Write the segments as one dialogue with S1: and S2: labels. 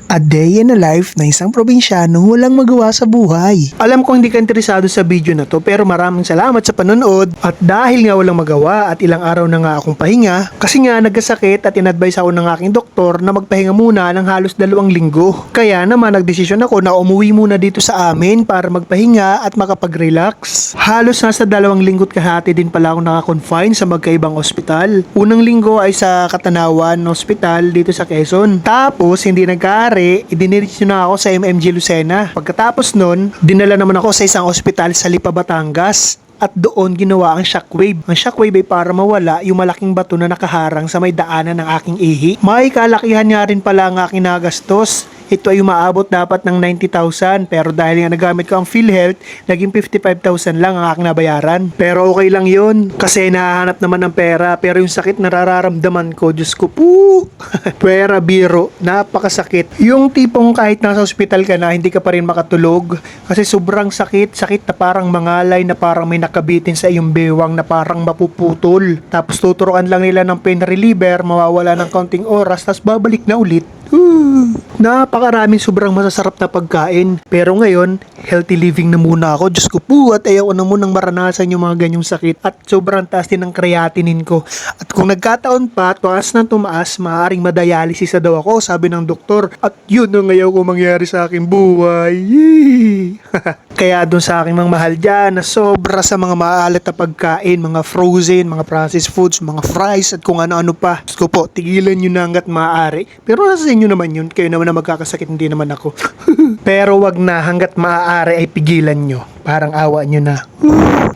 S1: A day in a life na isang probinsyano walang magawa sa buhay. Alam ko hindi ka interesado sa video na to pero maraming salamat sa panonood at dahil nga walang magawa at ilang araw na nga akong pahinga kasi nga nagkasakit at in-advise ako ng aking doktor na magpahinga muna ng halos 2 linggo. Kaya naman nagdesisyon ako na umuwi muna dito sa amin para magpahinga at makapag-relax. Halos nasa 2 linggo't kahati din pala ako nakakonfine sa magkaibang ospital. Unang linggo ay sa Katanawan Hospital dito sa Quezon. Tapos hindi nagkaari, idiniretso na ako sa MMG Lucena. Pagkatapos nun, dinala naman ako sa isang ospital sa Lipa, Batangas. At doon ginawa ang shockwave. Ang shockwave ay para mawala yung malaking bato na nakaharang sa may daanan ng aking ihi. May kalakihan nga rin pala ang aking nagastos. Ito ay umaabot dapat ng 90,000 pero dahil nga nagamit ko ang PhilHealth, naging 55,000 lang ang aking nabayaran. Pero okay lang yun kasi nahahanap naman ng pera pero yung sakit na nararamdaman ko, Diyos ko po, pera biro, napakasakit. Yung tipong kahit nasa ospital ka na, hindi ka pa rin makatulog kasi sobrang sakit na parang mangalay, na parang may nakabitin sa iyong bewang na parang mapuputol. Tapos tuturuan lang nila ng pain reliever, mawawala ng kaunting oras, tapos babalik na ulit. Napakaraming sobrang masasarap na pagkain. Pero ngayon, healthy living na muna ako. Diyos ko po, at ayaw ko na munang maranasan yung mga ganyong sakit. At sobrang taas din ng creatinine ko. At kung nagkataon pa, tumaas na tumaas, maaaring madialysis na daw ako, sabi ng doktor. At yun ang ayaw ko mangyari sa aking buhay. Kaya dun sa aking mga mahal dyan, na sobra sa mga maalat na pagkain, mga frozen, mga processed foods, mga fries, at kung ano-ano pa. Diyos ko po, tigilan nyo na hanggat maaari. Pero nasa inyo naman yun, kayo naman na magkakasakit, hindi naman ako. Pero wag na, hanggat maaari ay pigilan nyo. Parang awa nyo na.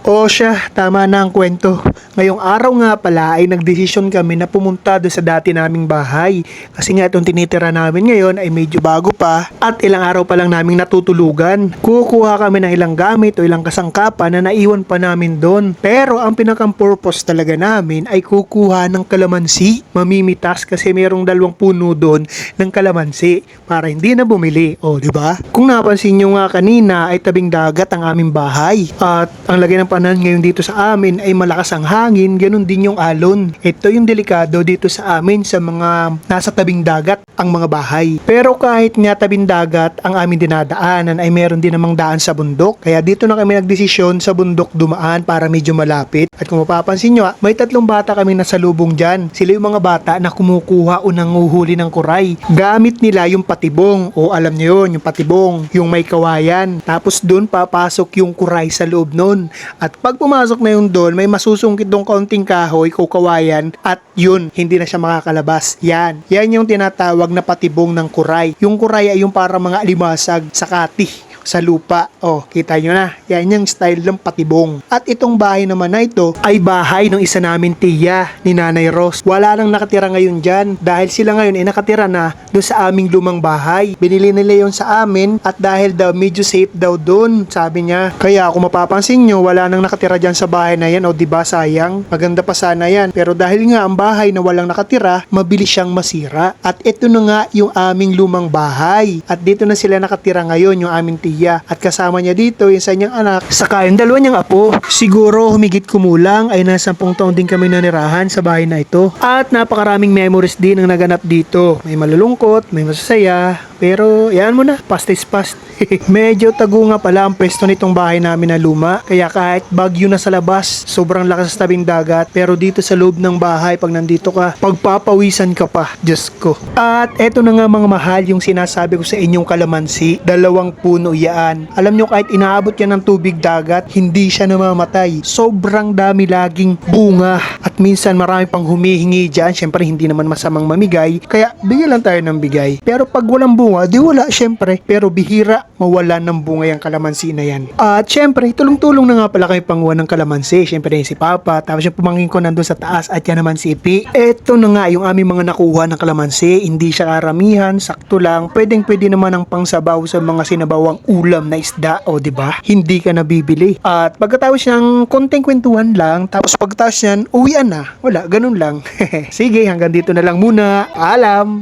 S1: O siya, tama na ang kwento. Ngayong araw nga pala ay nagdesisyon kami na pumunta doon sa dati naming bahay. Kasi nga itong tinitira namin ngayon ay medyo bago pa at ilang araw pa lang naming natutulugan. Kukuha kami ng ilang gamit o ilang kasangkapan na naiwan pa namin doon. Pero ang pinakang purpose talaga namin ay kukuha ng kalamansi. Mamimitas kasi merong 2 puno doon ng kalamansi para hindi na bumili. O, di ba? Kung napansin nyo nga kanina ay tabing dagat ang aming bahay. At ang lagay ng panahon ngayon dito sa amin ay malakas ang hangin, ganun din yung alon. Ito yung delikado dito sa amin sa mga nasa tabing dagat ang mga bahay. Pero kahit nga tabing dagat ang aming dinadaanan ay meron din namang daan sa bundok. Kaya dito na kami nagdesisyon sa bundok dumaan para medyo malapit. At kung mapapansin nyo, may 3 bata kami nasa lubong dyan. Sila yung mga bata na kumukuha o nanguhuli ng kuray. Gamit nila yung patibong o alam nyo yun, yung patibong, yung may kawayan. Tapos doon papasok yung kuray sa loob nun. At pag pumasok na yung doon, may masusungkit dong kaunting kahoy o kawayan at yun, hindi na siya makakalabas. Yan yung tinatawag na patibong ng kuray. Yung kuray ay yung para mga alimasag sa kati sa lupa. Oh, kita nyo na. Yan yung style ng patibong. At itong bahay naman na ito ay bahay ng isa namin tiya ni Nanay Ros. Wala nang nakatira ngayon dyan dahil sila ngayon ay nakatira na doon sa aming lumang bahay. Binili nila yon sa amin at dahil daw medyo safe daw doon, sabi niya. Kaya kung mapapansin nyo, wala nang nakatira dyan sa bahay na yan. O diba sayang? Maganda pa sana yan. Pero dahil nga ang bahay na walang nakatira, mabilis siyang masira. At ito na nga yung aming lumang bahay. At dito na sila nakatira ngayon, yung aming tiya. At kasama niya dito yung sa niyang anak, saka yung 2 niyang apo. Siguro humigit kumulang ay nasa 10 taon din kami nanirahan sa bahay na ito. At napakaraming memories din ang naganap dito. May malulungkot, may masasaya, pero yan mo na, past is past. Medyo tago nga pala ang pwesto nitong bahay namin na luma. Kaya kahit bagyo na sa labas, sobrang lakas sa tabing dagat, pero dito sa loob ng bahay, pag nandito ka, pagpapawisan ka pa. Diyos ko. At eto na nga mga mahal, yung sinasabi ko sa inyong kalamansi, 2 puno yan. Alam nyo kahit inaabot yan ng tubig dagat, hindi siya namamatay. Sobrang dami laging bunga. At minsan marami pang humihingi dyan. Syempre hindi naman masamang mamigay. Kaya bigyan lang tayo ng bigay. Pero pag walang bunga, di wala syempre. Pero bihira mawala ng bunga yung kalamansi na yan. At syempre, tulong-tulong na nga pala kayo panguha ng kalamansi. Syempre si Papa. Tapos yung pumangkin ko nandun sa taas at yan naman si Ipi. Eto na nga yung aming mga nakuha ng kalamansi. Hindi siya karamihan, sakto lang. Pwede naman ang pangsabaw sa mga sinabawang ulam na isda, o diba? Hindi ka nabibili. At pagkatapos niyang konting kwentuhan lang, tapos pagkatapos niyan, uwian na. Wala, ganun lang. Sige, hanggang dito na lang muna. Alam!